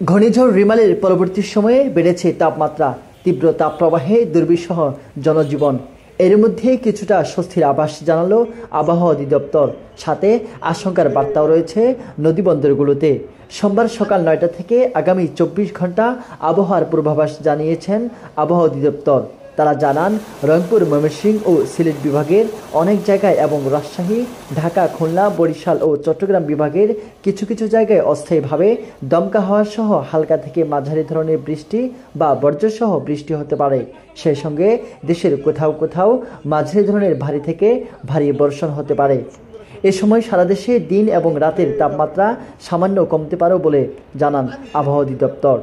ঘূর্ণিঝড় রিমালের পরবর্তী সময়ে বেড়েছে তাপমাত্রা, তীব্র তাপপ্রবাহে দুর্বিষহ জনজীবন। এর মধ্যে কিছুটা স্বস্তির আভাস জানালো আবহাওয়া অধিদপ্তর, সাথে আশঙ্কার বার্তাও রয়েছে নদীবন্দরগুলোতে। সোমবার সকাল 9টা থেকে আগামী 24 ঘন্টা আবহাওয়ার পূর্বাভাস জানিয়েছেন আবহাওয়া অধিদপ্তর। তারা জানান, রংপুর, ময়মনসিংহ ও সিলেট বিভাগের অনেক জায়গায় এবং রাজশাহী, ঢাকা, খুলনা, বরিশাল ও চট্টগ্রাম বিভাগের কিছু কিছু জায়গায় অস্থায়ীভাবে দমকা হাওয়া সহ হালকা থেকে মাঝারি ধরনের বৃষ্টি বা বজ্রসহ বৃষ্টি হতে পারে। সেই সঙ্গে দেশের কোথাও কোথাও মাঝারি ধরনের ভারী থেকে ভারী বর্ষণ হতে পারে। এ সময় সারা দেশে দিন এবং রাতের তাপমাত্রা সামান্য কমতে পারে বলে জানান আবহাওয়া অধিদপ্তর।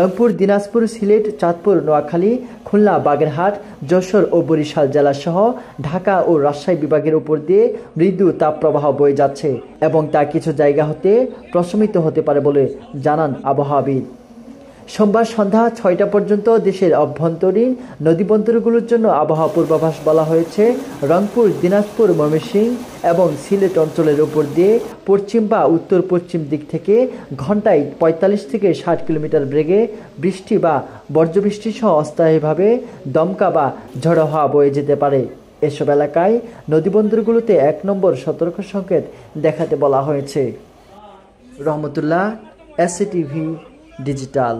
রংপুর, দিনাজপুর, সিলেট, চাঁদপুর, নোয়াখালী, খুলনা, বাগেরহাট, যশোর ও বরিশাল জেলাসহ ঢাকা ও রাজশাহী বিভাগের উপর দিয়ে মৃদু তাপপ্রবাহ বয়ে যাচ্ছে এবং তা কিছু জায়গা হতে প্রশমিত হতে পারে বলে জানান আবহাওয়াবিদ। সোমবার সন্ধ্যা 6টা পর্যন্ত দেশের অভ্যন্তরীণ নদীবন্দরগুলোর জন্য আবহাওয়া পূর্বাভাস বলা হয়েছে। রংপুর, দিনাজপুর, ময়মনসিংহ এবং সিলেট অঞ্চলের উপর দিয়ে পশ্চিম বা উত্তর পশ্চিম দিক থেকে ঘন্টায় 45 থেকে 60 কিলোমিটার বেগে বৃষ্টি বা বজ্রবৃষ্টি সহ অস্থায়ীভাবে দমকা বা ঝড়ো হাওয়া বয়ে যেতে পারে। এসব এলাকায় নদীবন্দরগুলোতে 1 নম্বর সতর্ক সংকেত দেখাতে বলা হয়েছে। রহমতুল্লাহ, SCTV ডিজিটাল।